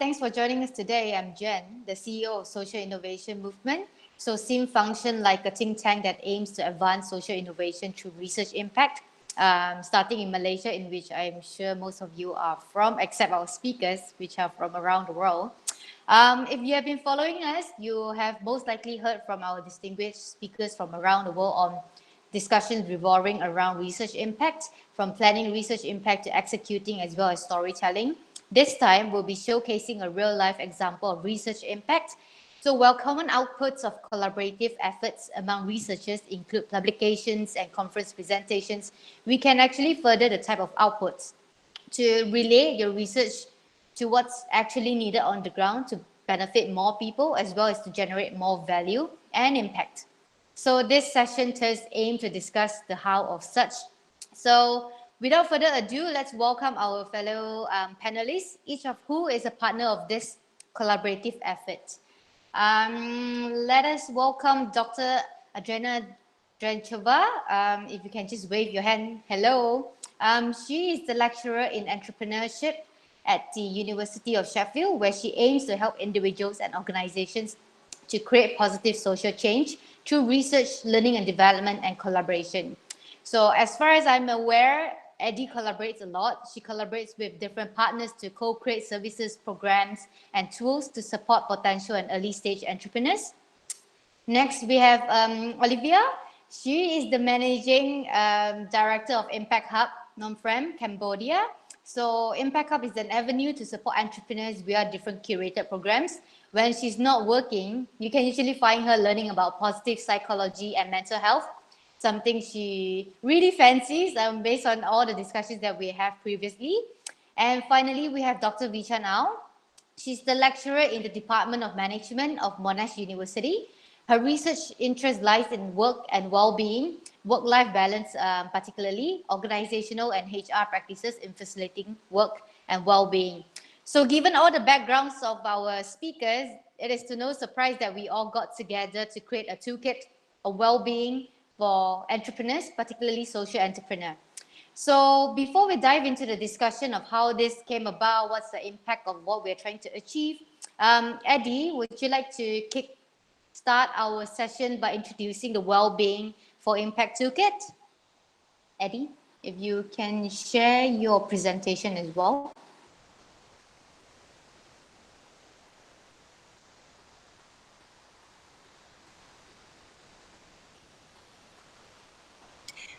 Thanks for joining us today. I'm Jen, the CEO of Social Innovation Movement. So SIM function like a think tank that aims to advance social innovation through research impact, starting in Malaysia, in which I'm sure most of you are from, except our speakers, which are from around the world. If you have been following us, you have most likely heard from our distinguished speakers from around the world on discussions revolving around research impact, from planning research impact to executing as well as storytelling. This time, we'll be showcasing a real-life example of research impact. So while common outputs of collaborative efforts among researchers include publications and conference presentations, we can actually further the type of outputs to relay your research to what's actually needed on the ground to benefit more people, as well as to generate more value and impact. So this session does aim to discuss the how of such. So without further ado, let's welcome our fellow panelists, each of who is a partner of this collaborative effort. Let us welcome Dr. Adriana Drenchova. If you can just wave your hand, hello. She is the lecturer in entrepreneurship at the University of Sheffield, where she aims to help individuals and organizations to create positive social change through research, learning and development, and collaboration. So as far as I'm aware, Eddie collaborates a lot. She collaborates with different partners to co-create services, programs, and tools to support potential and early stage entrepreneurs. Next, we have Olivia. She is the managing director of Impact Hub, Phnom Penh, Cambodia. So Impact Hub is an avenue to support entrepreneurs via different curated programs. When she's not working, you can usually find her learning about positive psychology and mental health, something she really fancies based on all the discussions that we have previously. And finally, we have Dr. Vicha Nau. She's the lecturer in the Department of Management of Monash University. Her research interest lies in work and well-being, work-life balance particularly, organizational and HR practices in facilitating work and well-being. So given all the backgrounds of our speakers, it is to no surprise that we all got together to create a toolkit of well-being for entrepreneurs, particularly social entrepreneurs. So before we dive into the discussion of how this came about, what's the impact of what we're trying to achieve, Eddie, would you like to start our session by introducing the Wellbeing for Impact Toolkit? Eddie, if you can share your presentation as well.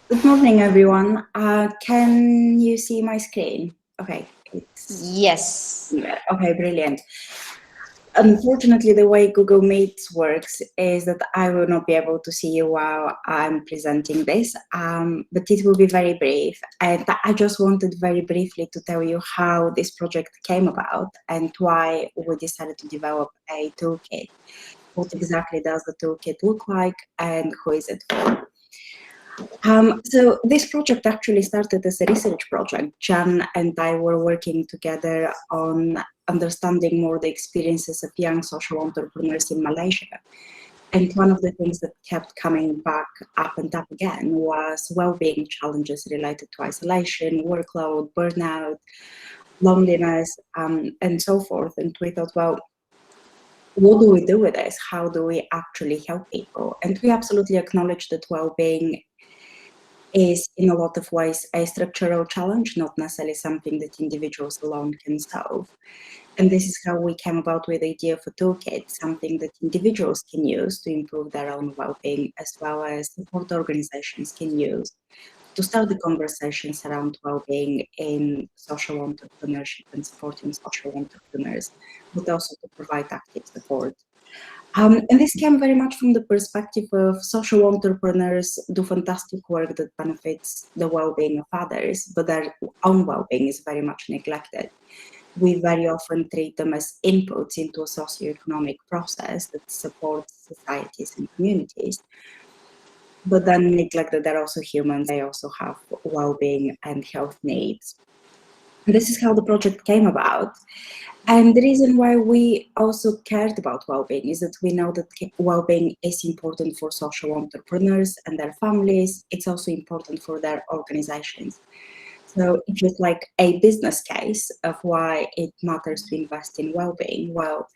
Good morning, everyone. Can you see my screen? Okay. Yes. Okay, brilliant. Unfortunately, the way Google Meets works is that I will not be able to see you while I'm presenting this, but it will be very brief. And I just wanted very briefly to tell you how this project came about and why we decided to develop a toolkit. What exactly does the toolkit look like and who is it for? So this project actually started as a research project. Jan and I were working together on understanding more the experiences of young social entrepreneurs in Malaysia. And one of the things that kept coming back up and up again was well-being challenges related to isolation, workload, burnout, loneliness, and so forth. And we thought, well, what do we do with this? How do we actually help people? And we absolutely acknowledge that well-being is in a lot of ways a structural challenge, not necessarily something that individuals alone can solve. And this is how we came about with the idea of a toolkit, something that individuals can use to improve their own well-being, as well as support organizations can use to start the conversations around well-being in social entrepreneurship and supporting social entrepreneurs, but also to provide active support. And this came very much from the perspective of social entrepreneurs do fantastic work that benefits the well-being of others, but their own well-being is very much neglected. We very often treat them as inputs into a socioeconomic process that supports societies and communities, but then neglect that they're also humans, they also have well-being and health needs. And this is how the project came about. And the reason why we also cared about well-being is that we know that well-being is important for social entrepreneurs and their families. It's also important for their organizations. So if it's like a business case of why it matters to invest in well-being, well,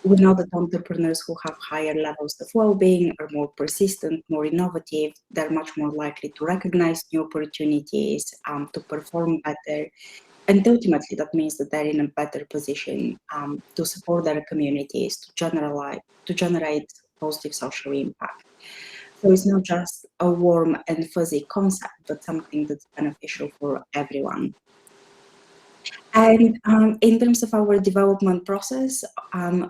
we know that entrepreneurs who have higher levels of well-being are more persistent, more innovative. They're much more likely to recognize new opportunities, to perform better. And ultimately, that means that they're in a better position to support their communities, to generate positive social impact. So it's not just a warm and fuzzy concept, but something that's beneficial for everyone. And in terms of our development process,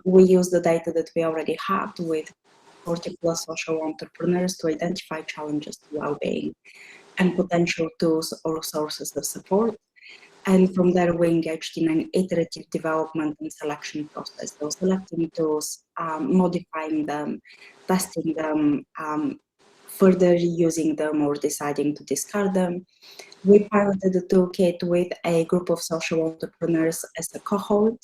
we use the data that we already had with 40 plus social entrepreneurs to identify challenges to well-being and potential tools or sources of support. And from there, we engaged in an iterative development and selection process. So selecting tools, modifying them, testing them, further using them or deciding to discard them. We piloted the toolkit with a group of social entrepreneurs as a cohort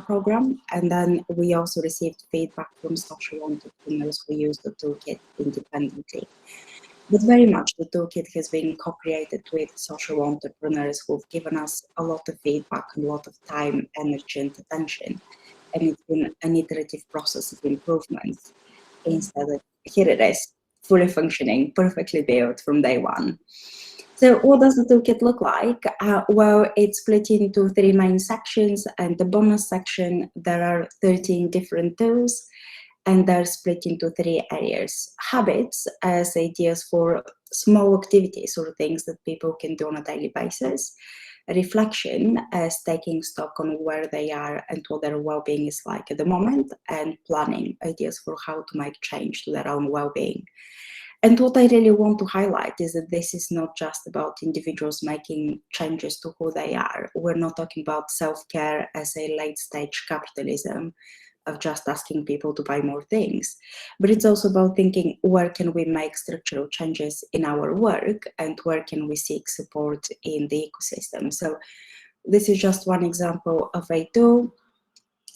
program, and then we also received feedback from social entrepreneurs who use the toolkit independently. But very much the toolkit has been co-created with social entrepreneurs who've given us a lot of feedback and a lot of time, energy, and attention. And it's been an iterative process of improvements instead of here it is, fully functioning, perfectly built from day one. So what does the toolkit look like? Well, it's split into 3 main sections, and the bonus section, there are 13 different tools, and they're split into 3 areas. Habits as ideas for small activities or things that people can do on a daily basis. Reflection as taking stock on where they are and what their well-being is like at the moment, and planning, ideas for how to make change to their own well-being. And what I really want to highlight is that this is not just about individuals making changes to who they are. We're not talking about self-care as a late-stage capitalism of just asking people to buy more things, but it's also about thinking, where can we make structural changes in our work and where can we seek support in the ecosystem? So this is just one example of a tool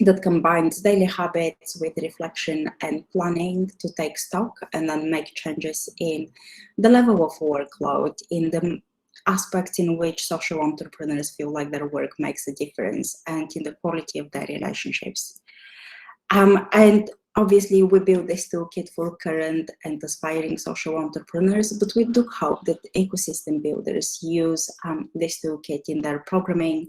that combines daily habits with reflection and planning to take stock and then make changes in the level of workload, in the aspects in which social entrepreneurs feel like their work makes a difference, and in the quality of their relationships. And obviously, we build this toolkit for current and aspiring social entrepreneurs, but we do hope that ecosystem builders use this toolkit in their programming,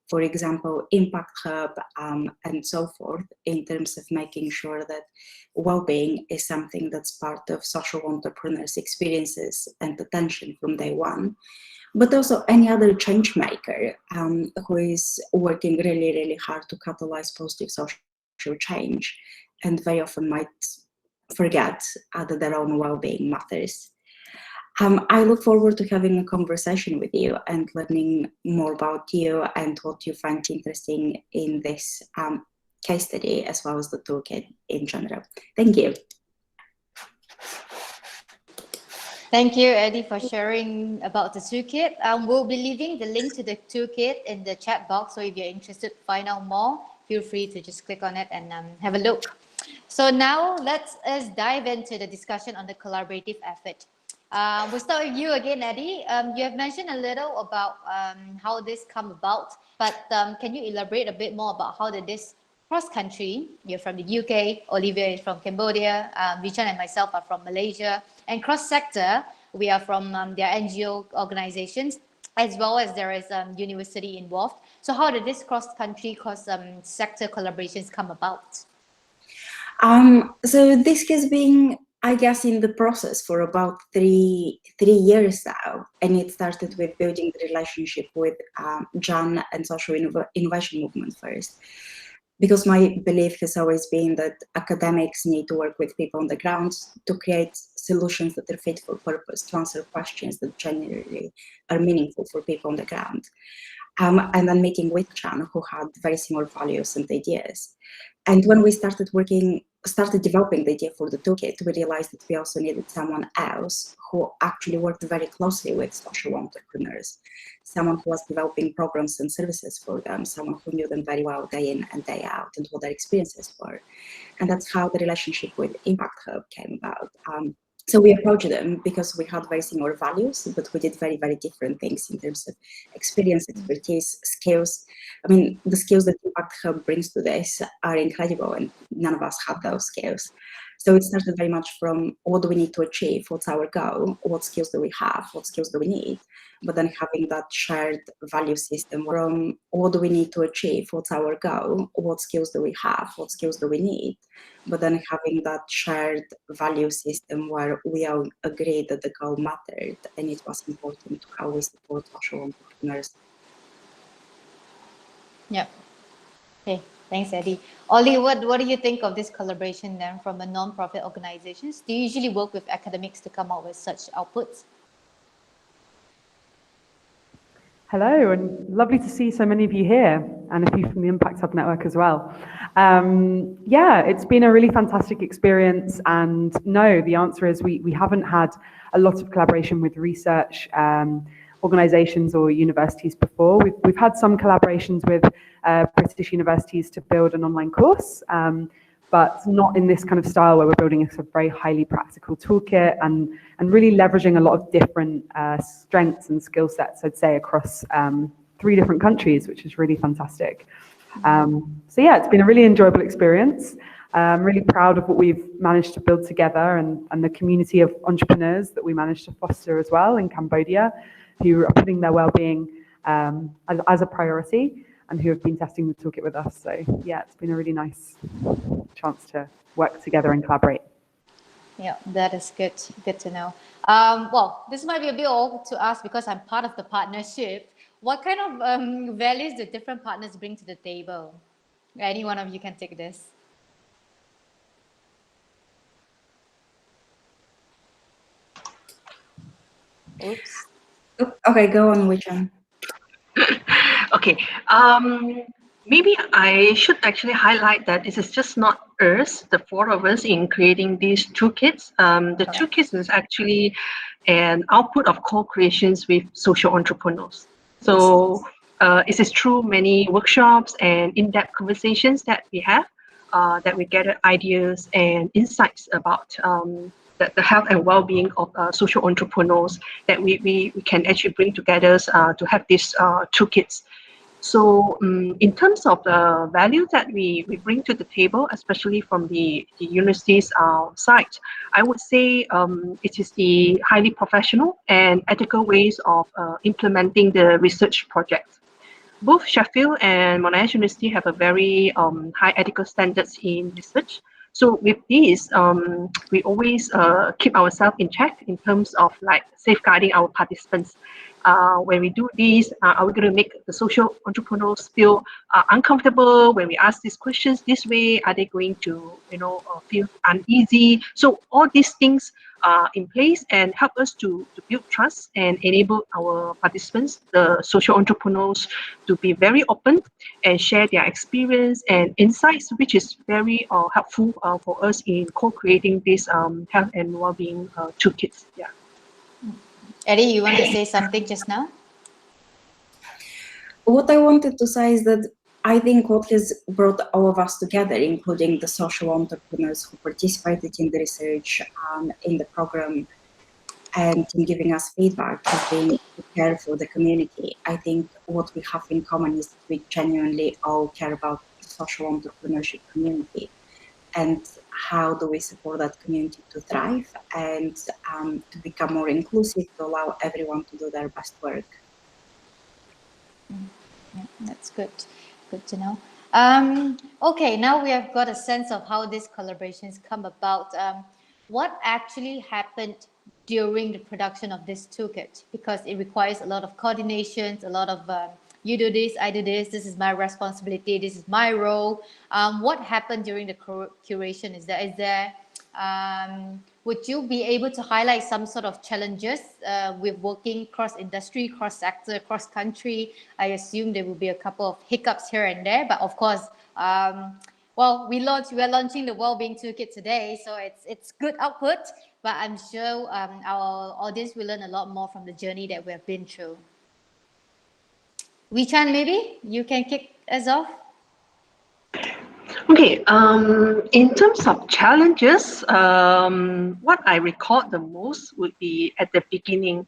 for example, Impact Hub, and so forth, in terms of making sure that well-being is something that's part of social entrepreneurs' experiences and attention from day one. But also any other change maker who is working really, really hard to catalyze positive social change, and very often might forget that their own well-being matters. I look forward to having a conversation with you and learning more about you and what you find interesting in this case study, as well as the toolkit in general. Thank you. Thank you, Eddie, for sharing about the toolkit. We'll be leaving the link to the toolkit in the chat box, so if you're interested to find out more, feel free to just click on it and have a look. So now let's dive into the discussion on the collaborative effort. We'll start with you again, Eddie. You have mentioned a little about how this come about, but can you elaborate a bit more about how did this cross-country, you're from the UK, Olivia is from Cambodia, Vichan and myself are from Malaysia, and cross-sector, we are from their NGO organizations, as well as there is university involved. So how did this cross-country, cross-sector collaborations come about? So this has been, I guess, in the process for about three years now, and it started with building the relationship with Jan and Social Innovation Movement first, because my belief has always been that academics need to work with people on the ground to create solutions that are fit for purpose, to answer questions that genuinely are meaningful for people on the ground. And then meeting with Jan, who had very similar values and ideas. And when we started developing the idea for the toolkit, we realized that we also needed someone else who actually worked very closely with social entrepreneurs, someone who was developing programs and services for them, someone who knew them very well day in and day out and what their experiences were. And that's how the relationship with Impact Hub came about. So we approached them because we had very similar values, but we did very, very different things in terms of experience, expertise, skills. I mean, the skills that Impact Hub brings to this are incredible, and none of us have those skills. So it started very much from what do we need to achieve, what's our goal, what skills do we have, what skills do we need, but then having that shared value system from what do we need to achieve, what's our goal, what skills do we have, what skills do we need, but then having that shared value system where we all agreed that the goal mattered and it was important to how we support social entrepreneurs. Yep. Okay, thanks, Eddie. Ollie, what do you think of this collaboration then from a non-profit organizations? Do you usually work with academics to come out with such outputs? Hello, and lovely to see so many of you here, and a few from the Impact Hub network as well. Yeah, it's been a really fantastic experience, and no, the answer is we haven't had a lot of collaboration with research organizations or universities before. We've had some collaborations with British universities to build an online course, but not in this kind of style where we're building a sort of very highly practical toolkit and really leveraging a lot of different strengths and skill sets, I'd say, across 3 different countries, which is really fantastic. So yeah, it's been a really enjoyable experience. I'm really proud of what we've managed to build together and the community of entrepreneurs that we managed to foster as well in Cambodia, who are putting their well-being as a priority and who have been testing the toolkit with us. So yeah, it's been a really nice chance to work together and collaborate. Yeah, that is good. Good to know. Well, this might be a bit old to ask because I'm part of the partnership. What kind of values do different partners bring to the table? Any one of you can take this. Oops. Okay, go on, Wichan. Okay, maybe I should actually highlight that this is just not us, the 4 of us, in creating these toolkits. The toolkits is actually an output of co-creations with social entrepreneurs. So it is through many workshops and in-depth conversations that we have that we gather ideas and insights about the health and well-being of social entrepreneurs that we can actually bring together to have these toolkits. So in terms of the value that we bring to the table, especially from the university's side, I would say it is the highly professional and ethical ways of implementing the research project. Both Sheffield and Monash University have a very high ethical standards in research. So with this, we always keep ourselves in check in terms of like safeguarding our participants. When we do this, are we going to make the social entrepreneurs feel uncomfortable when we ask these questions this way? Are they going to, feel uneasy? So all these things are in place and help us to build trust and enable our participants, the social entrepreneurs, to be very open and share their experience and insights, which is very helpful for us in co-creating this health and well-being toolkits. Yeah. Eddie, you want to say something just now? What I wanted to say is that I think what has brought all of us together, including the social entrepreneurs who participated in the research, in the program, and in giving us feedback, has been to care for the community. I think what we have in common is that we genuinely all care about the social entrepreneurship community and how do we support that community to thrive and to become more inclusive, to allow everyone to do their best work. Yeah, that's good. Good to know. Okay, now we have got a sense of how these collaborations come about. What actually happened during the production of this toolkit? Because it requires a lot of coordinations, a lot of you do this, I do this is my responsibility, this is my role. What happened during the curation? Is there would you be able to highlight some sort of challenges with working cross-industry, cross-sector, cross-country? I assume there will be a couple of hiccups here and there, but of course, well, we're launching the Wellbeing Toolkit today, so it's good output, but I'm sure our audience will learn a lot more from the journey that we have been through. Wee Chan, maybe you can kick us off. Okay, in terms of challenges, what I recall the most would be at the beginning.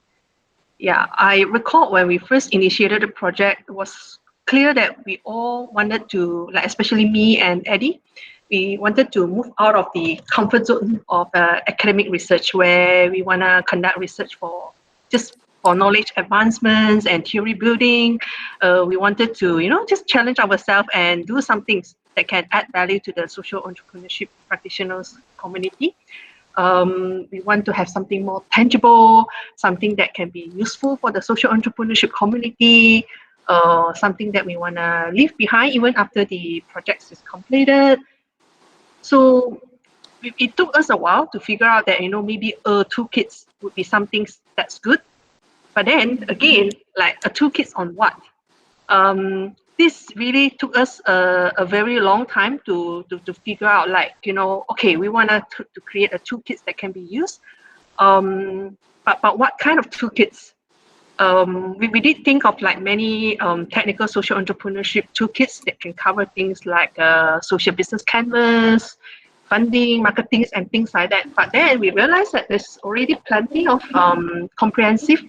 Yeah, I recall when we first initiated the project, it was clear that we all wanted to, like especially me and Eddie, we wanted to move out of the comfort zone of academic research, where we want to conduct research for knowledge advancements and theory building. We wanted to, just challenge ourselves and do some things that can add value to the social entrepreneurship practitioners community. We want to have something more tangible, something that can be useful for the social entrepreneurship community, something that we want to leave behind even after the project is completed. So it took us a while to figure out that, maybe toolkits would be something that's good. But then again, like a toolkits on what? This really took us a very long time to figure out, like, okay, we want to create a toolkits that can be used. But what kind of toolkits? We did think of like many technical social entrepreneurship toolkits that can cover things like social business canvas, funding, marketing, and things like that. But then we realized that there's already plenty of comprehensive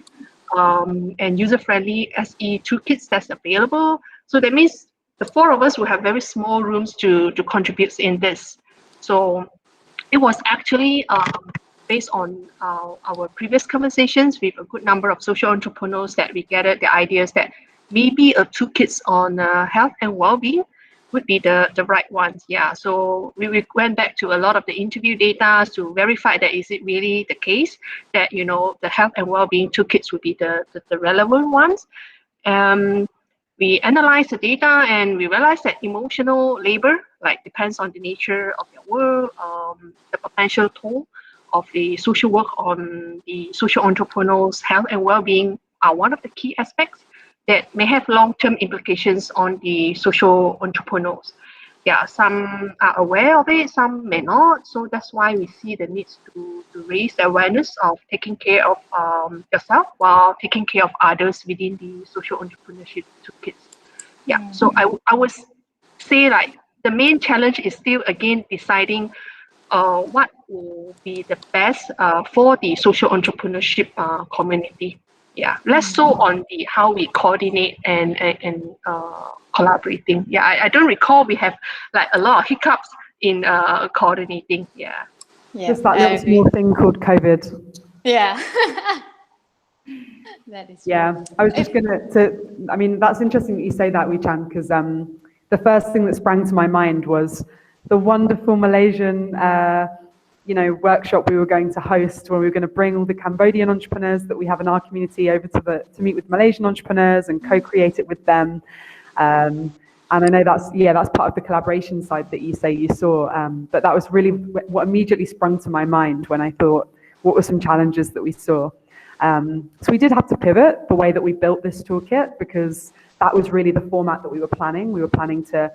and user-friendly SE toolkits that's available. So that means the four of us will have very small rooms to contribute in this. So it was actually based on our previous conversations with a good number of social entrepreneurs that we gathered the ideas that maybe a toolkits on health and well-being would be the right ones. Yeah, so we went back to a lot of the interview data to verify that is it really the case that the health and well-being toolkits would be the relevant ones. We analyzed the data and we realized that emotional labor, like, depends on the nature of your work, the potential toll of the social work on the social entrepreneurs' health and well-being are one of the key aspects that may have long-term implications on the social entrepreneurs. Yeah, some are aware of it, some may not. So that's why we see the need to raise the awareness of taking care of yourself while taking care of others within the social entrepreneurship toolkits. Yeah, so I would say, like, the main challenge is still, again, deciding what will be the best for the social entrepreneurship community. Yeah, less so on the how we coordinate and collaborating. Yeah, I don't recall we have like a lot of hiccups in coordinating. Yeah. Just that little small thing called COVID. Yeah. That is true. Yeah, I was just I mean, that's interesting that you say that, Wee-Chan, because the first thing that sprang to my mind was the wonderful Malaysian workshop we were going to host, where we were going to bring all the Cambodian entrepreneurs that we have in our community over to meet with Malaysian entrepreneurs and co-create it with them. And I know that's part of the collaboration side that you say you saw. But that was really what immediately sprung to my mind when I thought, what were some challenges that we saw? So we did have to pivot the way that we built this toolkit, because that was really the format that we were planning. We were planning to,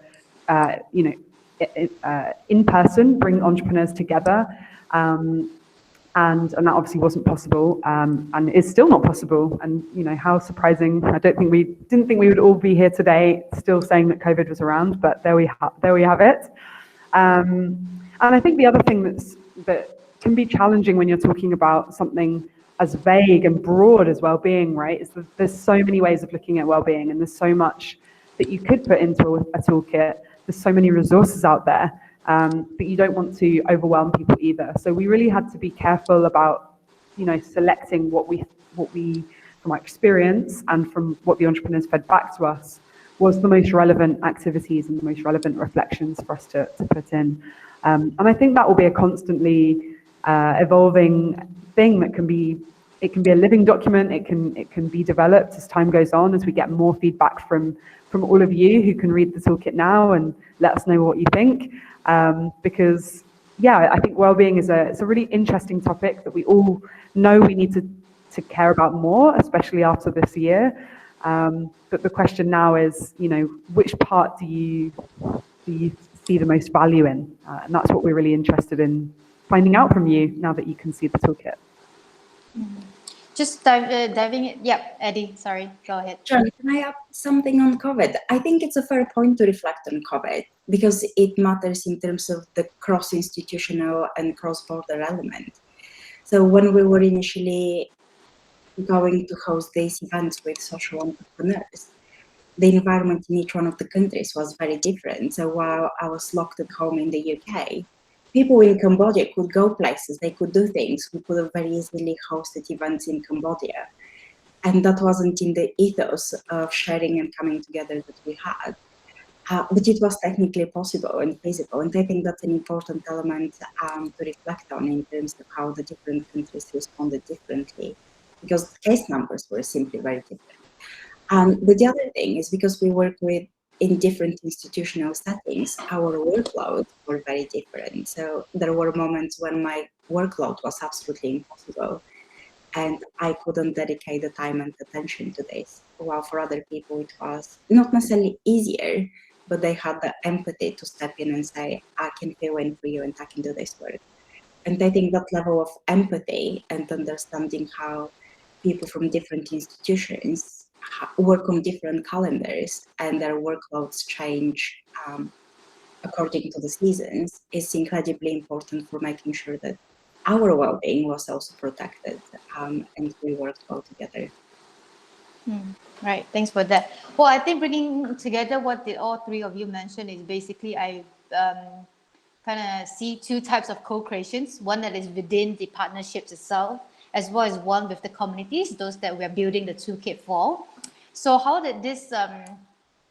in person, bring entrepreneurs together, and that obviously wasn't possible, and is still not possible. And how surprising! I didn't think we would all be here today, still saying that COVID was around, but there we have it. And I think the other thing that can be challenging when you're talking about something as vague and broad as well-being, right, is that there's so many ways of looking at well-being, and there's so much that you could put into a toolkit. There's so many resources out there, but you don't want to overwhelm people either. So we really had to be careful about, selecting what we, from our experience and from what the entrepreneurs fed back to us, was the most relevant activities and the most relevant reflections for us to put in. And I think that will be a constantly evolving thing that can be a living document. It can be developed as time goes on, as we get more feedback from all of you who can read the toolkit now and let us know what you think. Because I think well-being is a really interesting topic that we all know we need to care about more, especially after this year. But the question now is, which part do you see the most value in? And that's what we're really interested in finding out from you now that you can see the toolkit. Just diving in. Yep, Eddie, sorry, go ahead. John, can I add something on COVID? I think it's a fair point to reflect on COVID because it matters in terms of the cross-institutional and cross-border element. So when we were initially going to host these events with social entrepreneurs, the environment in each one of the countries was very different. So while I was locked at home in the UK, people in Cambodia could go places, they could do things. We could have very easily hosted events in Cambodia. And that wasn't in the ethos of sharing and coming together that we had. But it was technically possible and feasible. And I think that's an important element to reflect on in terms of how the different countries responded differently, because the case numbers were simply very different. But the other thing is because we work in different institutional settings, our workloads were very different. So there were moments when my workload was absolutely impossible and I couldn't dedicate the time and attention to this. While for other people, it was not necessarily easier, but they had the empathy to step in and say, I can fill in for you and I can do this work. And I think that level of empathy and understanding how people from different institutions work on different calendars and their workloads change according to the seasons is incredibly important for making sure that our well-being was also protected and we worked well together. Right, thanks for that. Well, I think bringing together what all three of you mentioned is basically I kind of see two types of co-creations. One that is within the partnerships itself, as well as one with the communities, those that we're building the toolkit for. So how did this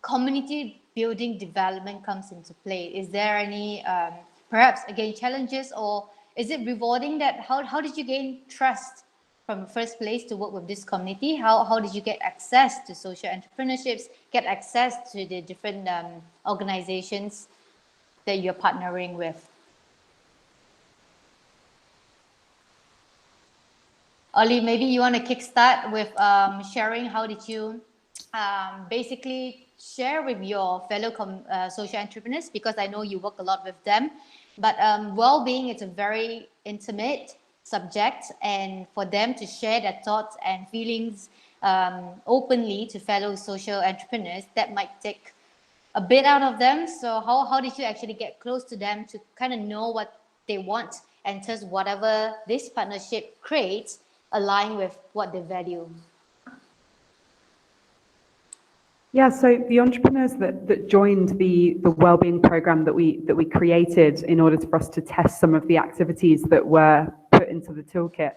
community building development comes into play? Is there any, perhaps again, challenges, or is it rewarding that, how did you gain trust from the first place to work with this community? How did you get access to social entrepreneurships, get access to the different organizations that you're partnering with? Oli, maybe you want to kickstart with sharing how did you basically share with your fellow social entrepreneurs, because I know you work a lot with them, but well-being is a very intimate subject, and for them to share their thoughts and feelings openly to fellow social entrepreneurs, that might take a bit out of them. So how did you actually get close to them to kind of know what they want, and thus whatever this partnership creates align with what they value? Yeah, so the entrepreneurs that joined the wellbeing program that we created in order for us to test some of the activities that were put into the toolkit.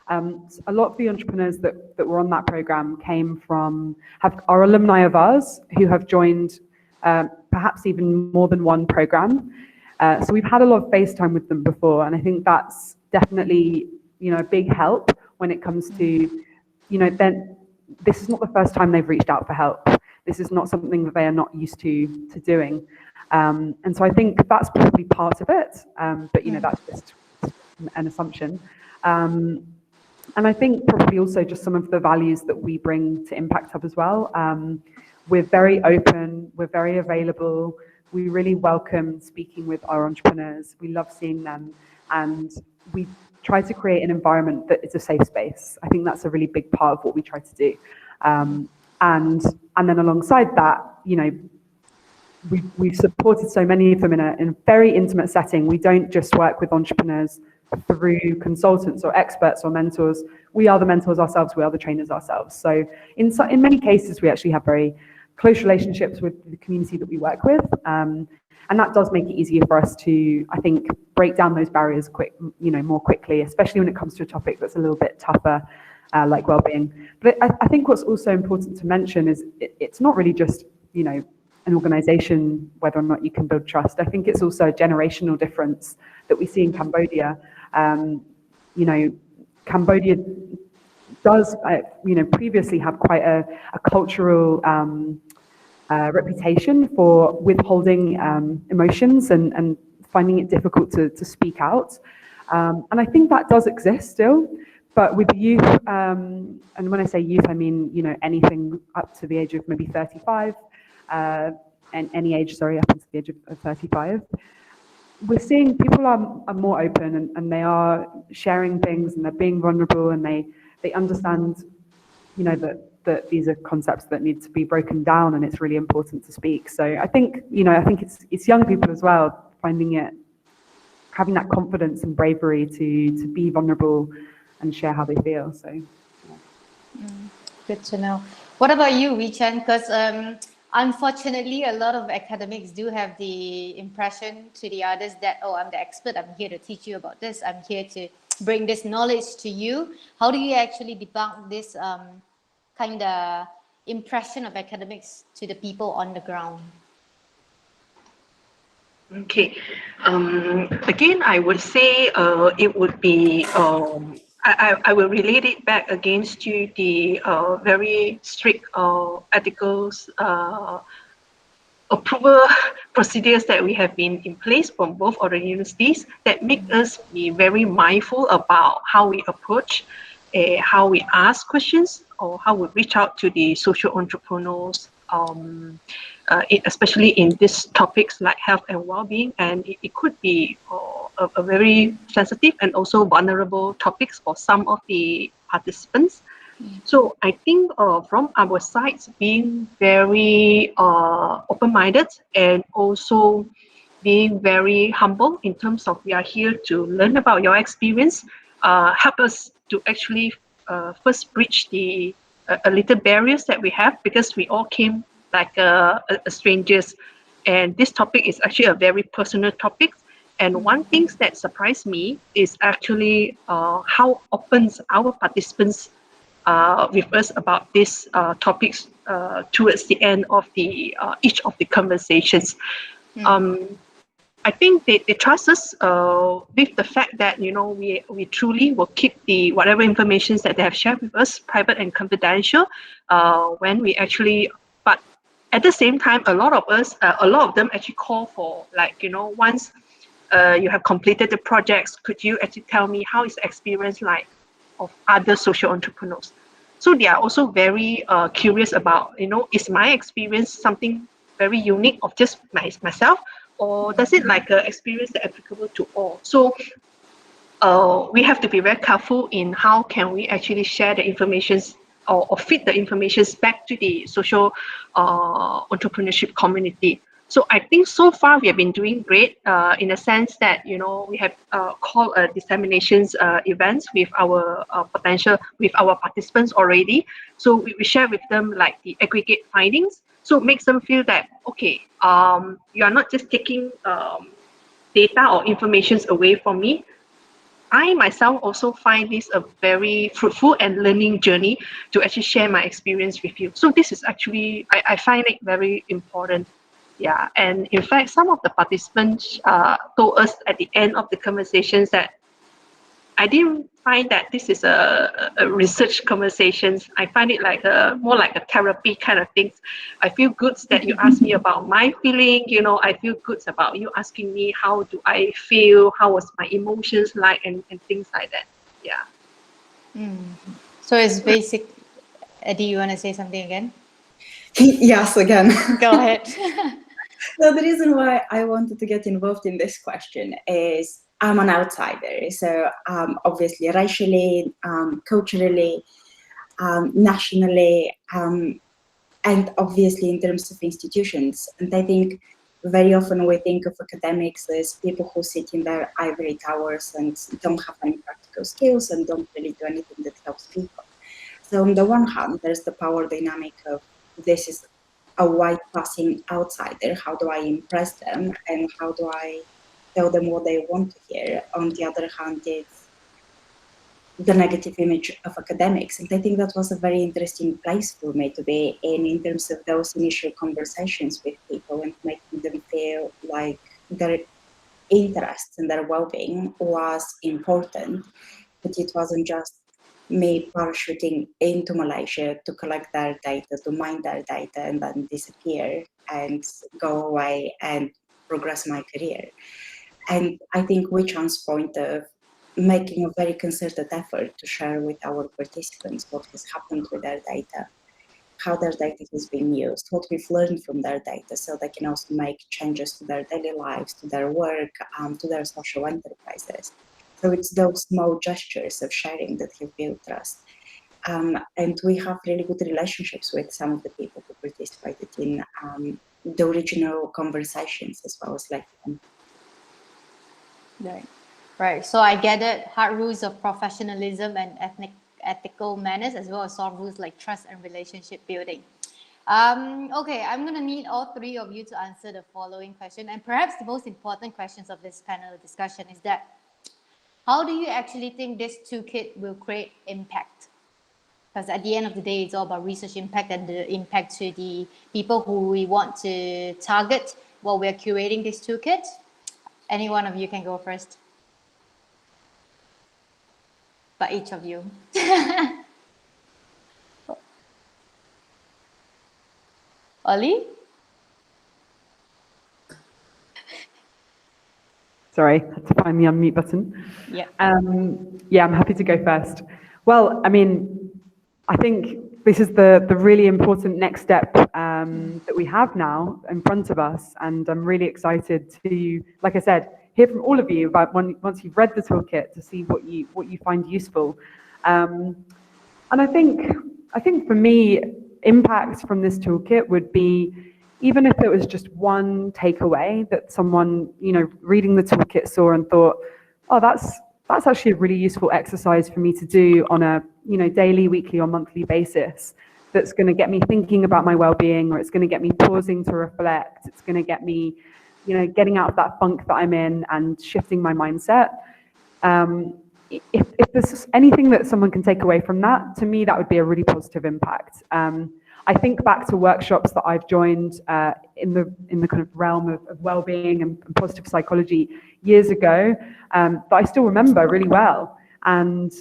A lot of the entrepreneurs that were on that program are alumni of ours who have joined perhaps even more than one program. So we've had a lot of FaceTime with them before, and I think that's definitely a big help when it comes to then this is not the first time they've reached out for help. This is not something that they are not used to doing. And so I think that's probably part of it, but that's just an assumption. And I think probably also just some of the values that we bring to Impact Hub as well. We're very open, we're very available, we really welcome speaking with our entrepreneurs, we love seeing them, and we try to create an environment that is a safe space. I think that's a really big part of what we try to do. And then alongside that, we've supported so many of them in a very intimate setting. We don't just work with entrepreneurs through consultants or experts or mentors. We are the mentors ourselves, we are the trainers ourselves. So in many cases, we actually have very close relationships with the community that we work with. And that does make it easier for us to, I think, break down those barriers more quickly, especially when it comes to a topic that's a little bit tougher, like well-being. But I think what's also important to mention is it's not really just, an organization, whether or not you can build trust. I think it's also a generational difference that we see in Cambodia. Cambodia does, previously have quite a cultural reputation for withholding emotions and finding it difficult to speak out. And I think that does exist still, but with the youth, and when I say youth, I mean, anything up to the age of maybe 35, and any age, sorry, up to the age of 35. We're seeing people are more open and they are sharing things and they're being vulnerable and they they understand, that these are concepts that need to be broken down, and it's really important to speak. So I think it's young people as well having that confidence and bravery to be vulnerable and share how they feel. So yeah. Good to know. What about you, Wee-Chan? Because unfortunately, a lot of academics do have the impression to the others that, oh, I'm the expert, I'm here to teach you about this, I'm here to bring this knowledge to you. How do you actually debunk this kind of impression of academics to the people on the ground? Okay. Again, I would say it would be, I will relate it back against to the very strict ethics approval procedures that we have been in place from both of the universities that make us be very mindful about how we approach, how we ask questions, or how we reach out to the social entrepreneurs, especially in these topics like health and well-being. And it could be a very sensitive and also vulnerable topics for some of the participants. So I think from our side, being very open-minded and also being very humble in terms of we are here to learn about your experience, help us to actually first bridge the a little barriers that we have, because we all came like strangers, and this topic is actually a very personal topic. And one thing that surprised me is actually how open our participants with us about these topics towards the end of the each of the conversations. I think they trust us with the fact that we truly will keep the whatever information that they have shared with us private and confidential when we actually. But at the same time, a lot of them actually call for once you have completed the projects, could you actually tell me how is the experience like of other social entrepreneurs? So they are also very curious about, is my experience something very unique of just myself, or does it like an experience that applicable to all? So we have to be very careful in how can we actually share the information or feed the information back to the social entrepreneurship community. So I think so far we have been doing great in the sense that we have called disseminations events with our with our participants already. So we share with them like the aggregate findings. So it makes them feel that okay, you are not just taking data or information away from me. I myself also find this a very fruitful and learning journey to actually share my experience with you. So this is actually, I find it very important. Yeah, and in fact, some of the participants told us at the end of the conversations that I didn't find that this is a research conversations. I find it like more like a therapy kind of thing. I feel good that you asked me about my feeling. I feel good about you asking me how do I feel, how was my emotions like, and things like that. Yeah. So it's basic. Do you want to say something again? Yes, again. Go ahead. So the reason why I wanted to get involved in this question is I'm an outsider. So obviously racially, culturally, nationally, and obviously in terms of institutions. And I think very often we think of academics as people who sit in their ivory towers and don't have any practical skills and don't really do anything that helps people. So on the one hand, there's the power dynamic of this is a white passing outsider. How do I impress them and how do I tell them what they want to hear? On the other hand, it's the negative image of academics. And I think that was a very interesting place for me to be in terms of those initial conversations with people and making them feel like their interests and their well-being was important, but it wasn't just me parachuting into Malaysia to collect their data, to mine their data, and then disappear and go away and progress my career. And I think Wee-Chan's point of making a very concerted effort to share with our participants what has happened with their data, how their data has been used, what we've learned from their data, so they can also make changes to their daily lives, to their work, to their social enterprises. So it's those small gestures of sharing that have built trust. And we have really good relationships with some of the people who participated in the original conversations as well as like them. Right. So I gathered hard rules of professionalism and ethical manners, as well as soft rules like trust and relationship building. Okay, I'm going to need all three of you to answer the following question. And perhaps the most important questions of this panel discussion is that, how do you actually think this toolkit will create impact? Because at the end of the day, it's all about research impact and the impact to the people who we want to target while we're curating this toolkit. Any one of you can go first. But each of you. Ollie? Sorry, I had to find the unmute button. Yeah. Yeah, I'm happy to go first. Well, I mean, I think this is the really important next step that we have now in front of us, and I'm really excited to, like I said, hear from all of you about once you've read the toolkit to see what you find useful. And I think for me, impact from this toolkit would be, even if it was just one takeaway that someone, reading the toolkit saw and thought, oh, that's actually a really useful exercise for me to do on a, daily, weekly or monthly basis. That's going to get me thinking about my well-being, or it's going to get me pausing to reflect. It's going to get me, getting out of that funk that I'm in and shifting my mindset. If there's anything that someone can take away from that, to me, that would be a really positive impact. I think back to workshops that I've joined in the kind of realm of well-being and positive psychology years ago that I still remember really well. And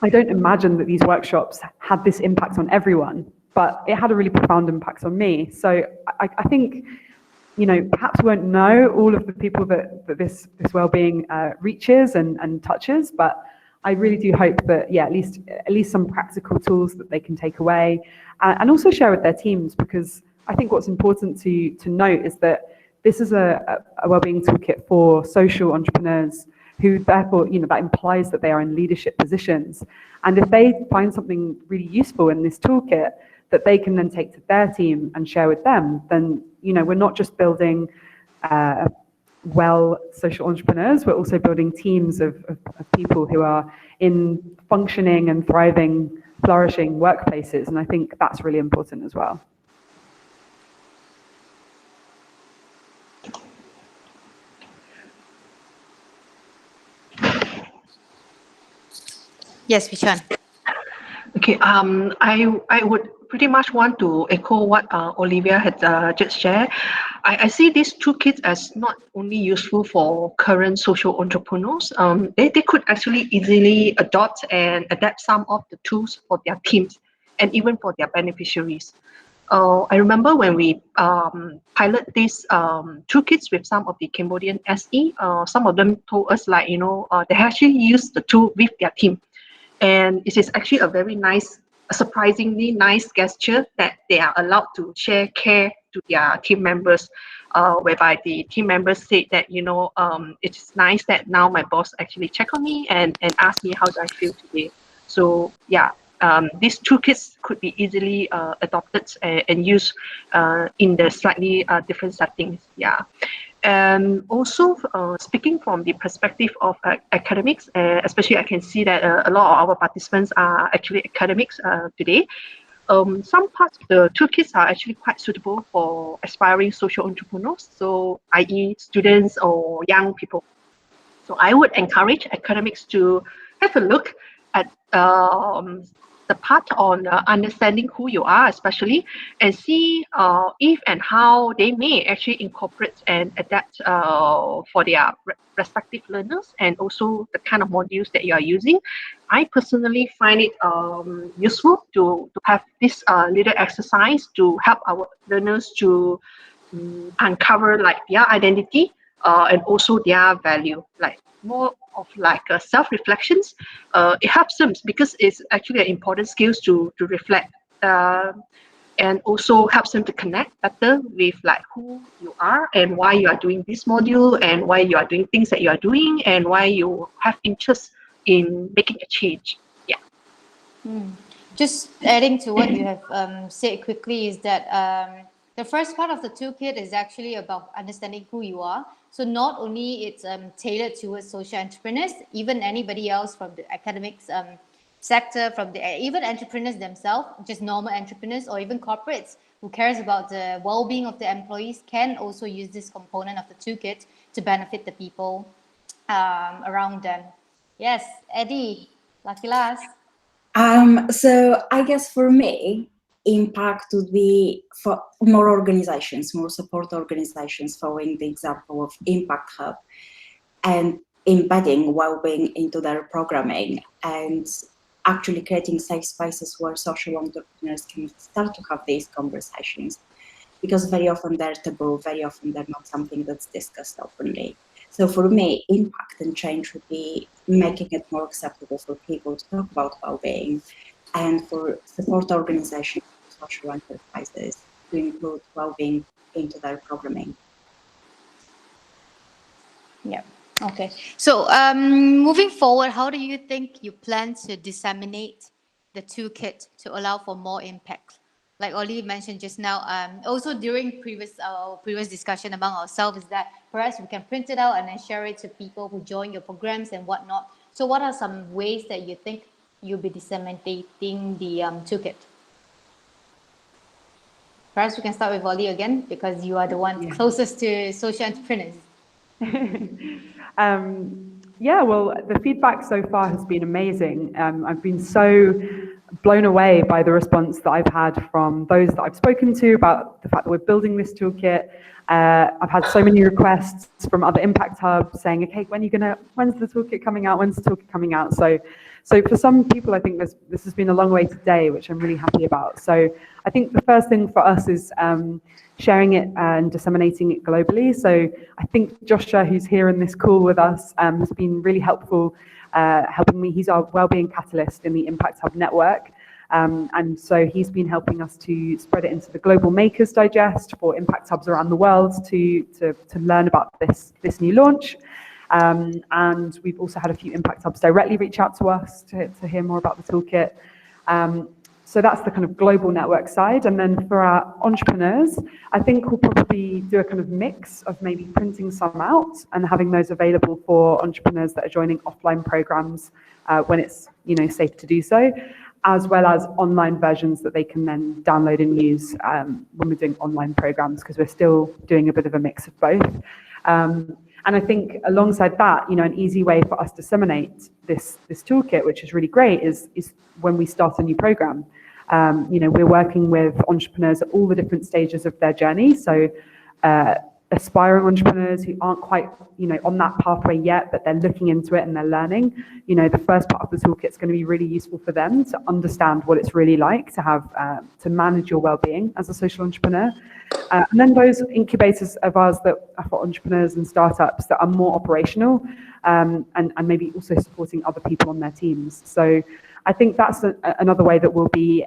I don't imagine that these workshops had this impact on everyone, but it had a really profound impact on me. So I think, perhaps we won't know all of the people that this well-being reaches and touches, but I really do hope that, yeah, at least some practical tools that they can take away and also share with their teams, because I think what's important to note is that this is a well-being toolkit for social entrepreneurs who therefore, that implies that they are in leadership positions. And if they find something really useful in this toolkit that they can then take to their team and share with them, then, we're not just building social entrepreneurs, we're also building teams of people who are in functioning and thriving, flourishing workplaces. And I think that's really important as well. Yes, Vishan. Okay, I would pretty much want to echo what Olivia had just shared. I see these toolkits as not only useful for current social entrepreneurs, they could actually easily adopt and adapt some of the tools for their teams and even for their beneficiaries. I remember when we pilot these toolkits with some of the Cambodian SE, some of them told us they actually use the tool with their team. And it is actually a very nice, surprisingly nice gesture that they are allowed to share care to their team members, whereby the team members said that, it's nice that now my boss actually check on me and ask me how do I feel today. So yeah, these toolkits could be easily adopted and used in the slightly different settings. Yeah. And also, speaking from the perspective of academics, especially I can see that a lot of our participants are actually academics today. Some parts of the toolkits are actually quite suitable for aspiring social entrepreneurs, so i.e. students or young people. So I would encourage academics to have a look at the part on understanding who you are, especially, and see if and how they may actually incorporate and adapt for their respective learners, and also the kind of modules that you are using. I personally find it useful to have this little exercise to help our learners to uncover their identity and also their value, more of a self-reflections. It helps them because it's actually an important skills to reflect, and also helps them to connect better with who you are and why you are doing this module and why you are doing things that you are doing and why you have interest in making a change. Yeah. Just adding to what you have said quickly is that the first part of the toolkit is actually about understanding who you are. So not only it's tailored towards social entrepreneurs, even anybody else from the academics sector, from the even entrepreneurs themselves, just normal entrepreneurs or even corporates who cares about the well-being of the employees can also use this component of the toolkit to benefit the people around them. Yes, Eddie, lucky last. So I guess for me, impact would be for more organizations, more support organizations following the example of Impact Hub and embedding well-being into their programming and actually creating safe spaces where social entrepreneurs can start to have these conversations, because very often they're taboo, very often they're not something that's discussed openly. So for me, impact and change would be making it more acceptable for people to talk about well-being, and for support organizations, social enterprises, to include well-being into their programming. Yeah. Okay. So moving forward, how do you think you plan to disseminate the toolkit to allow for more impact? Like Oli mentioned just now, also during previous discussion among ourselves, is that perhaps we can print it out and then share it to people who join your programs and whatnot. So what are some ways that you think you'll be disseminating the toolkit? Perhaps we can start with Oli again, because you are the one closest to social entrepreneurs. Yeah, well, the feedback so far has been amazing. I've been so blown away by the response that I've had from those that I've spoken to about the fact that we're building this toolkit. I've had so many requests from other Impact Hubs saying, okay, when's the toolkit coming out? When's the toolkit coming out? So for some people, I think this has been a long way today, which I'm really happy about. So I think the first thing for us is sharing it and disseminating it globally. So I think Joshua, who's here in this call with us, has been really helpful, helping me. He's our Wellbeing Catalyst in the Impact Hub network. And so he's been helping us to spread it into the Global Makers Digest for Impact Hubs around the world to learn about this new launch. And we've also had a few Impact Hubs directly reach out to us to hear more about the toolkit. So that's the kind of global network side. And then for our entrepreneurs, I think we'll probably do a kind of mix of maybe printing some out and having those available for entrepreneurs that are joining offline programs when it's safe to do so, as well as online versions that they can then download and use when we're doing online programs, because we're still doing a bit of a mix of both. And I think alongside that, an easy way for us to disseminate this toolkit, which is really great, is when we start a new program. We're working with entrepreneurs at all the different stages of their journey. So aspiring entrepreneurs who aren't quite, on that pathway yet, but they're looking into it and they're learning, the first part of the toolkit is going to be really useful for them to understand what it's really like to have, to manage your well-being as a social entrepreneur. And then those incubators of ours that are for entrepreneurs and startups that are more operational, and maybe also supporting other people on their teams. So I think that's another way that we'll be,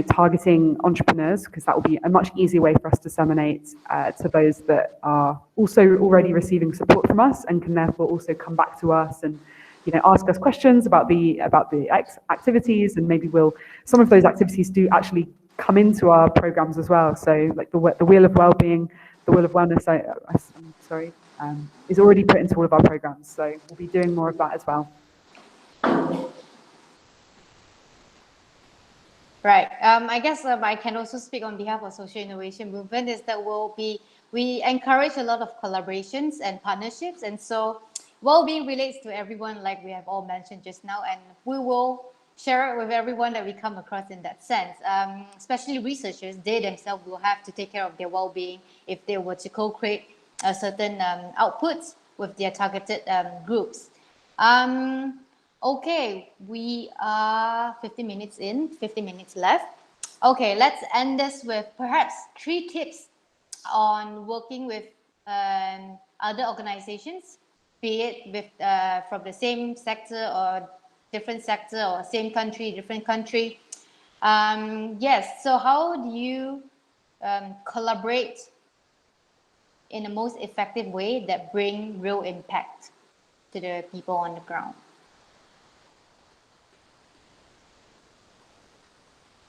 targeting entrepreneurs, because that will be a much easier way for us to disseminate to those that are also already receiving support from us and can therefore also come back to us and ask us questions about the activities, and maybe some of those activities do actually come into our programs as well. So like the Wheel of Wellbeing, the Wheel of Wellness, is already put into all of our programs. So we'll be doing more of that as well. Right. I guess I can also speak on behalf of Social Innovation Movement, is that we encourage a lot of collaborations and partnerships. And so well-being relates to everyone, like we have all mentioned just now, and we will share it with everyone that we come across in that sense. Especially researchers, they themselves will have to take care of their well-being if they were to co-create a certain outputs with their targeted groups. Okay, we are 50 minutes in, 50 minutes left. Okay, let's end this with perhaps 3 tips on working with other organizations, be it with from the same sector or different sector, or same country, different country. Yes, so how do you collaborate in the most effective way that bring real impact to the people on the ground?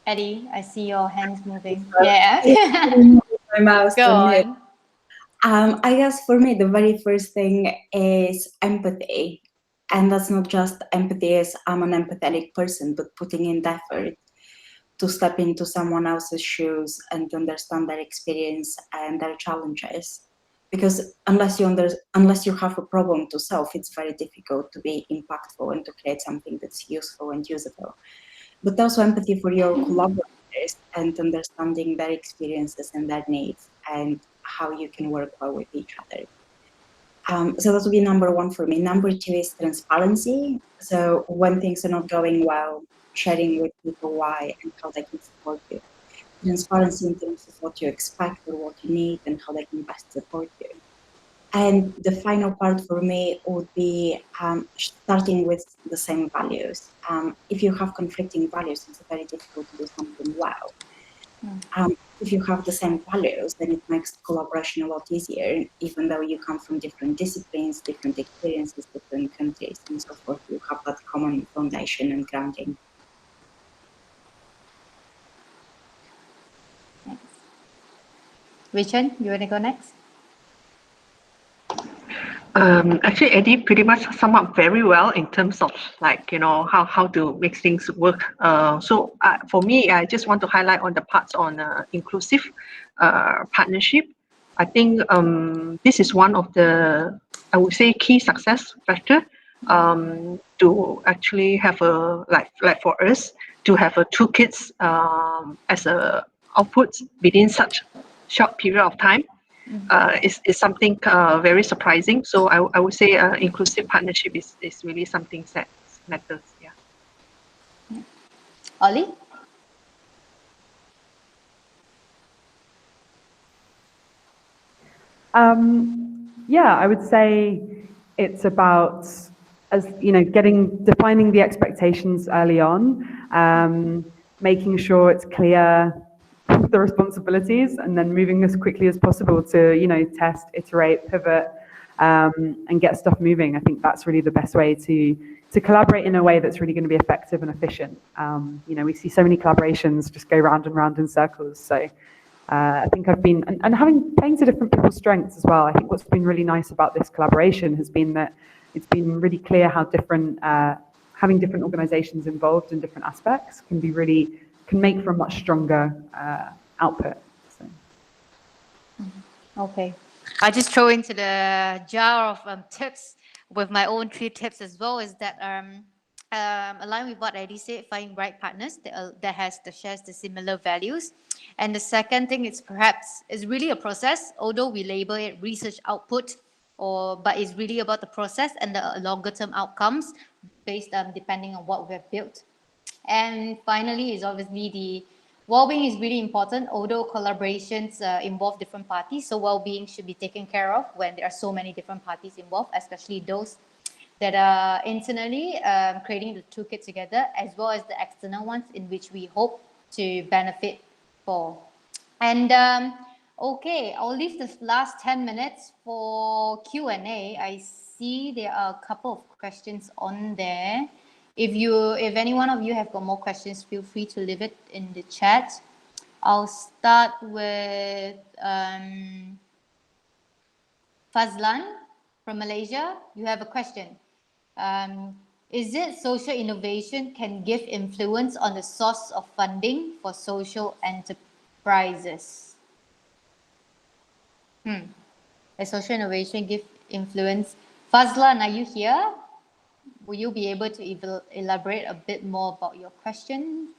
Eddie, I see your hands moving. Yeah. My mouse Go on mute. on. I guess for me, the very first thing is empathy. And that's not just empathy as I'm an empathetic person, but putting in the effort to step into someone else's shoes and to understand their experience and their challenges. Because unless you have a problem to solve, it's very difficult to be impactful and to create something that's useful and usable. But also empathy for your collaborators and understanding their experiences and their needs and how you can work well with each other. So that would be number one for me. Number two is transparency. So when things are not going well, sharing with people why and how they can support you. Transparency in terms of what you expect or what you need and how they can best support you. And the final part for me would be starting with the same values. If you have conflicting values, it's very difficult to do something well. If you have the same values, then it makes collaboration a lot easier, even though you come from different disciplines, different experiences, different countries, and so forth. You have that common foundation and grounding. Richard, you want to go next? Actually, Eddie pretty much sum up very well in terms of like, you know, how to make things work. For me, I just want to highlight on the parts on inclusive partnership. I think this is one of the, I would say, key success factor to actually have a, like for us, to have a toolkits as a output within such short period of time. Is something very surprising. So I would say inclusive partnership is really something that matters. Yeah. Ollie? Yeah, I would say it's about, as you know, defining the expectations early on, making sure it's clear the responsibilities, and then moving as quickly as possible to, you know, test, iterate, pivot, and get stuff moving. I think that's really the best way to collaborate in a way that's really going to be effective and efficient. You know, we see so many collaborations just go round and round in circles. So I think I've been, and having playing to different people's strengths as well. I think what's been really nice about this collaboration has been that it's been really clear how different, having different organizations involved in different aspects can make for a much stronger output. So. Okay. I just throw into the jar of tips with my own 3 tips as well, is that align with what Eddie said, find right partners that shares the similar values. And the second thing is perhaps is really a process, although we label it research output, but it's really about the process and the longer term outcomes based depending on what we've built. And finally is obviously the well-being is really important, although collaborations involve different parties. So well-being should be taken care of when there are so many different parties involved, especially those that are internally creating the toolkit together, as well as the external ones in which we hope to benefit for. And okay, I'll leave the last 10 minutes for Q&A. I see there are a couple of questions on there. If any one of you have got more questions, feel free to leave it in the chat. I'll start with Fazlan from Malaysia. You have a question. Is it social innovation can give influence on the source of funding for social enterprises? Does social innovation give influence? Fazlan, are you here? Will you be able to elaborate a bit more about your question?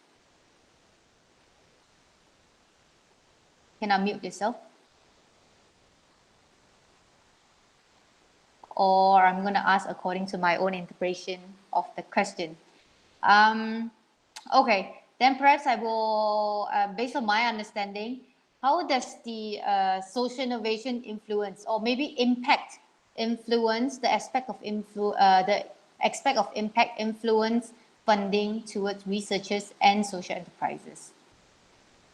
Can I unmute yourself? Or I'm going to ask according to my own interpretation of the question. Okay, then perhaps I will, based on my understanding, how does the social innovation influence, or maybe impact influence, the aspect of impact influence funding towards researchers and social enterprises?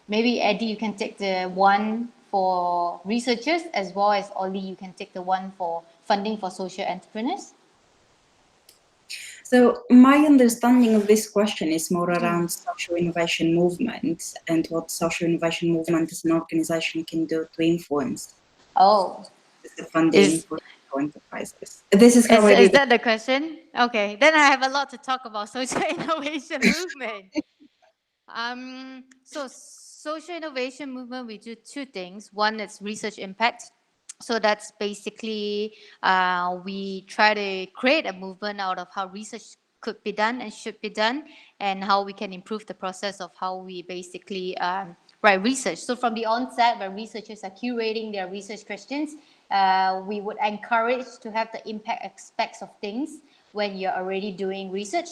Maybe Eddie, you can take the one for researchers, as well as Ollie, you can take the one for funding for social entrepreneurs. So my understanding of this question is more around social innovation movement and what social innovation movement as an organization can do to influence the funding for enterprises. This is how Is that the question? Okay, then I have a lot to talk about social innovation movement. So social innovation movement, we do two things. One is research impact. So that's basically we try to create a movement out of how research could be done and should be done, and how we can improve the process of how we basically write research. So from the onset, when researchers are curating their research questions, we would encourage to have the impact aspects of things when you're already doing research.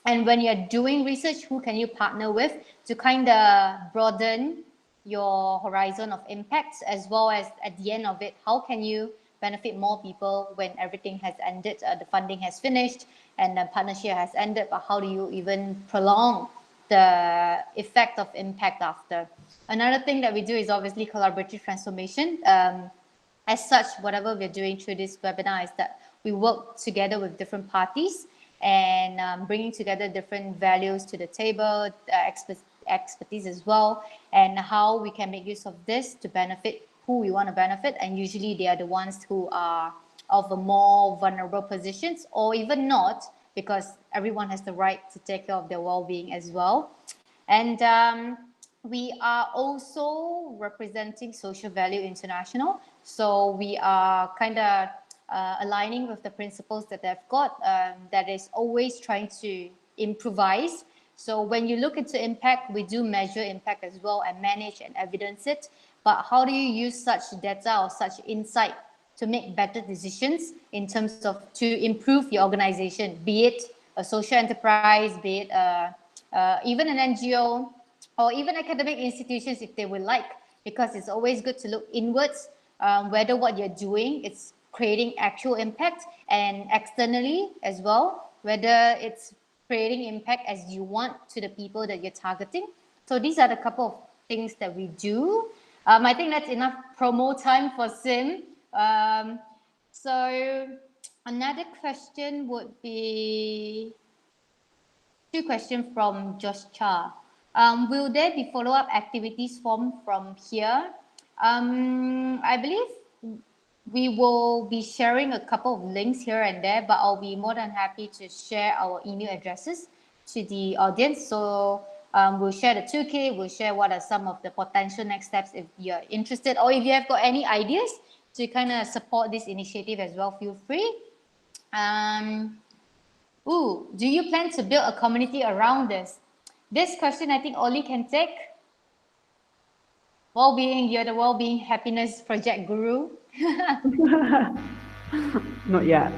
And when you're doing research, who can you partner with to kind of broaden your horizon of impacts, as well as at the end of it, how can you benefit more people when everything has ended, the funding has finished and the partnership has ended, but how do you even prolong the effect of impact after? Another thing that we do is obviously collaborative transformation. As such, whatever we're doing through this webinar is that we work together with different parties and bringing together different values to the table, expertise as well, and how we can make use of this to benefit who we want to benefit. And usually they are the ones who are of a more vulnerable positions, or even not, because everyone has the right to take care of their well-being as well. And we are also representing Social Value International. So we are kind of aligning with the principles that they've got, that is always trying to improvise. So when you look into impact, we do measure impact as well and manage and evidence it. But how do you use such data or such insight to make better decisions in terms of to improve your organization, be it a social enterprise, be it even an NGO, or even academic institutions if they would like, because it's always good to look inwards, whether what you're doing is creating actual impact, and externally as well, whether it's creating impact as you want to the people that you're targeting. So these are the couple of things that we do. I think that's enough promo time for Sim. So another question would be two questions from Josh Cha. Will there be follow-up activities formed from here? I believe we will be sharing a couple of links here and there, but I'll be more than happy to share our email addresses to the audience. So we'll share the toolkit, we'll share what are some of the potential next steps if you're interested, or if you have got any ideas to kind of support this initiative as well, feel free. Do you plan to build a community around this? This question I think Oli can take. Wellbeing, you're the Wellbeing Happiness Project guru. Not yet.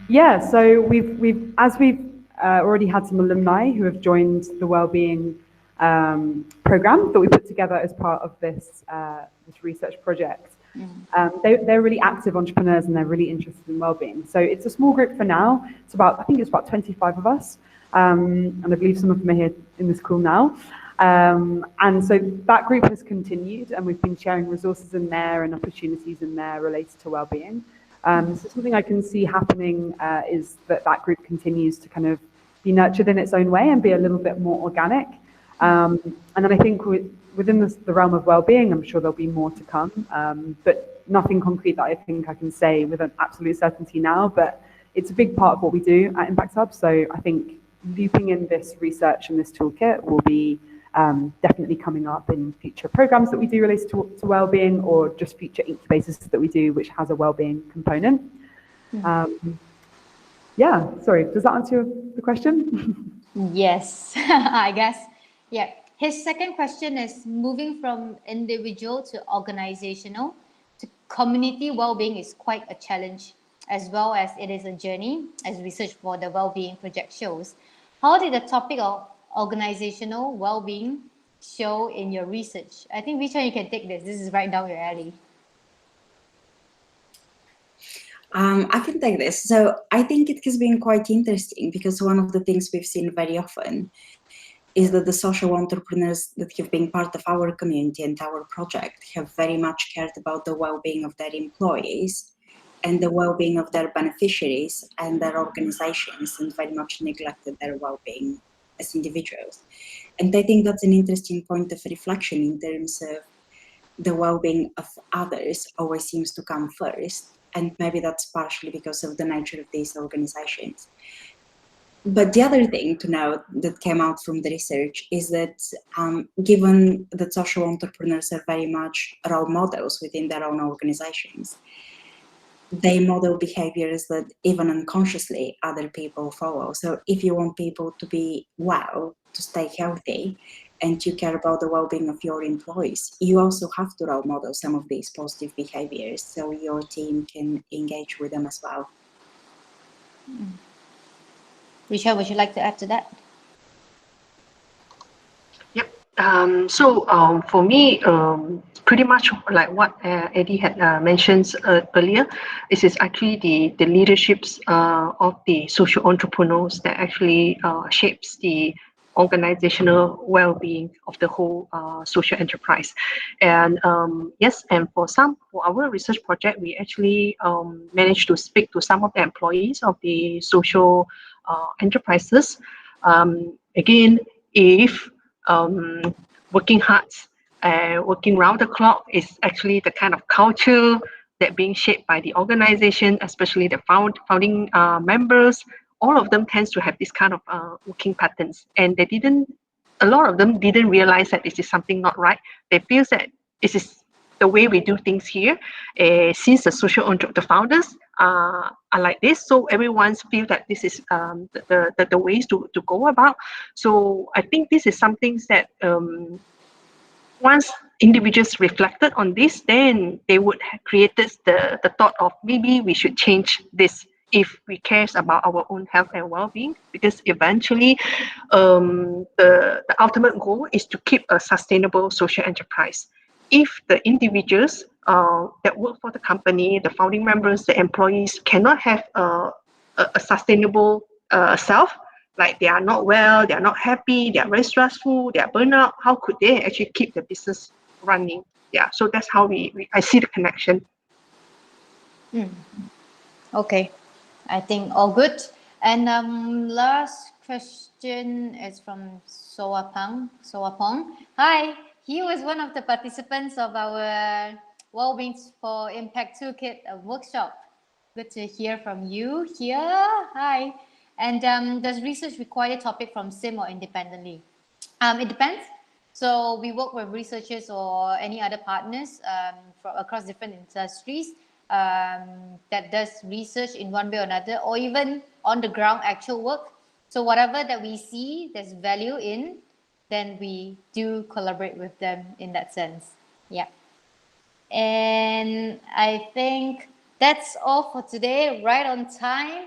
Yeah, so we've already had some alumni who have joined the Wellbeing program that we put together as part of this research project. They're really active entrepreneurs and they're really interested in wellbeing. So it's a small group for now. I think it's about 25 of us, and I believe some of them are here in this call now. And so that group has continued, and we've been sharing resources in there and opportunities in there related to wellbeing. So something I can see happening is that group continues to kind of be nurtured in its own way and be a little bit more organic. And then I think within the realm of wellbeing, I'm sure there'll be more to come, but nothing concrete that I think I can say with an absolute certainty now. But it's a big part of what we do at Impact Hub. So I think looping in this research and this toolkit will be definitely coming up in future programs that we do related to wellbeing, or just future incubators that we do, which has a wellbeing component. Yeah, sorry, does that answer the question? Yes, I guess. Yeah. His second question is moving from individual to organizational to community well-being is quite a challenge, as well as it is a journey, as research for the Wellbeing project shows. How did the topic of organizational well-being show in your research? I think which one you can take this. This is right down your alley. I can take this. So I think it has been quite interesting, because one of the things we've seen very often is that the social entrepreneurs that have been part of our community and our project have very much cared about the well-being of their employees. and the well-being of their beneficiaries and their organizations, and very much neglected their well-being as individuals. And I think that's an interesting point of reflection in terms of the well-being of others always seems to come first, and maybe that's partially because of the nature of these organizations. But the other thing to note that came out from the research is that given that social entrepreneurs are very much role models within their own organizations, they model behaviors that even unconsciously other people follow. So if you want people to be well, to stay healthy, and you care about the well-being of your employees, you also have to role model some of these positive behaviors so your team can engage with them as well. Richard, would you like to add to that? Yep. For me, pretty much like what Eddie had mentioned earlier, this is actually the leaderships of the social entrepreneurs that actually shapes the organizational well-being of the whole social enterprise. And yes, and for our research project, we actually managed to speak to some of the employees of the social enterprises. Again, if working hard and working round the clock is actually the kind of culture that being shaped by the organization, especially the founding members. All of them tends to have this kind of working patterns, and a lot of them didn't realize that this is something not right. They feel that this is the way we do things here. Since the founders are like this, so everyone feel that this is the ways to go about. So I think this is something that once individuals reflected on this, then they would have created the thought of maybe we should change this if we cares about our own health and well-being, because eventually the ultimate goal is to keep a sustainable social enterprise. If the individuals that work for the company, the founding members, the employees cannot have a sustainable self, like they are not well, they are not happy, they are very stressful, they are burnout, how could they actually keep the business running? Yeah, so that's how I see the connection. Okay, I think all good. And last question is from Soapong. Hi, he was one of the participants of our Wellbeing for Impact Toolkit workshop. Good to hear from you here. Hi. And does research require a topic from SIM or independently? It depends. So we work with researchers or any other partners across different industries that does research in one way or another, or even on the ground actual work. So whatever that we see there's value in, then we do collaborate with them in that sense. Yeah. And I think that's all for today, right on time.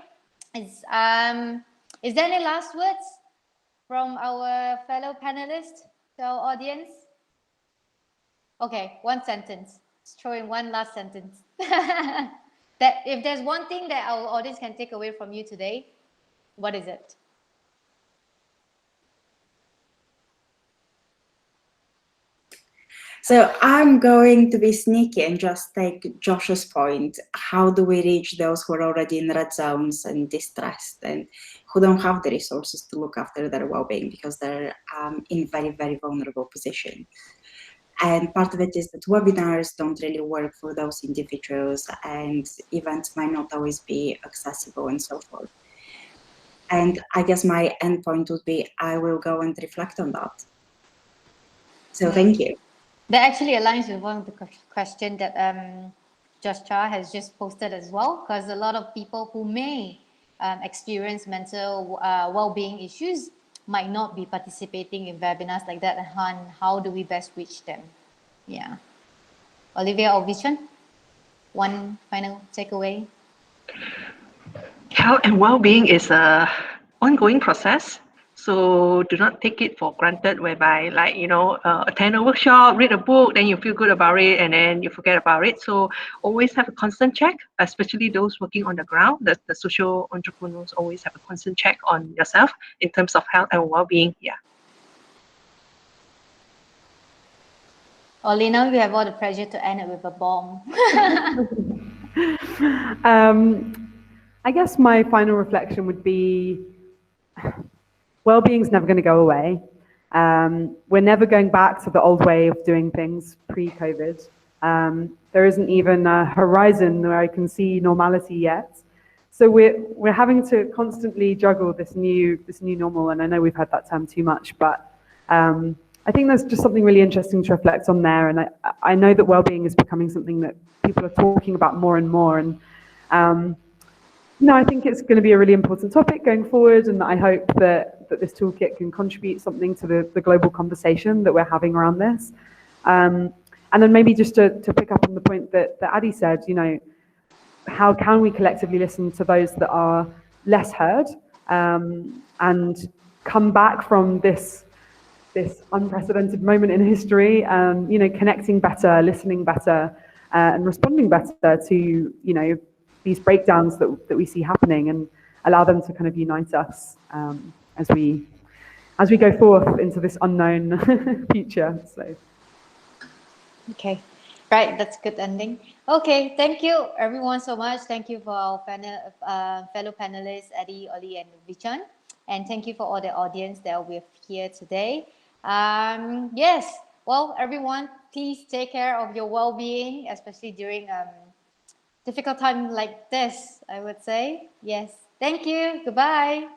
Is there any last words from our fellow panelists to our audience? Okay, one sentence. Let's throw in one last sentence. That if there's one thing that our audience can take away from you today, what is it? So I'm going to be sneaky and just take Josh's point. How do we reach those who are already in red zones and distressed and who don't have the resources to look after their well-being because they're in very, very vulnerable position? And part of it is that webinars don't really work for those individuals and events might not always be accessible and so forth. And I guess my end point would be, I will go and reflect on that. So thank you. That actually aligns with one of the questions that Josh Cha has just posted as well, because a lot of people who may experience mental well-being issues might not be participating in webinars like that, and how do we best reach them? Yeah. Olivia or Vishan, one final takeaway? Health and well-being is an ongoing process. So do not take it for granted whereby attend a workshop, read a book, then you feel good about it and then you forget about it. So always have a constant check, especially those working on the ground. The social entrepreneurs always have a constant check on yourself in terms of health and well-being. Yeah. Olina, we have all the pressure to end it with a bomb. I guess my final reflection would be well-being is never going to go away. We're never going back to the old way of doing things pre-COVID. There isn't even a horizon where I can see normality yet. So we're having to constantly juggle this new normal, and I know we've heard that term too much, but I think there's just something really interesting to reflect on there. And I know that well-being is becoming something that people are talking about more and more. And I think it's going to be a really important topic going forward, and I hope that this toolkit can contribute something to the global conversation that we're having around this. And then maybe just to pick up on the point that Adi said, how can we collectively listen to those that are less heard, and come back from this unprecedented moment in history, connecting better, listening better, and responding better to, these breakdowns that we see happening, and allow them to kind of unite us as we go forth into this unknown future. So. Okay, right, that's good ending. Okay, thank you everyone so much. Thank you for our fellow panelists, Eddie, Oli, and Vichan. And thank you for all the audience that we're here today. Yes, well, everyone, please take care of your well-being, especially during difficult time like this, I would say. Yes, thank you. Goodbye.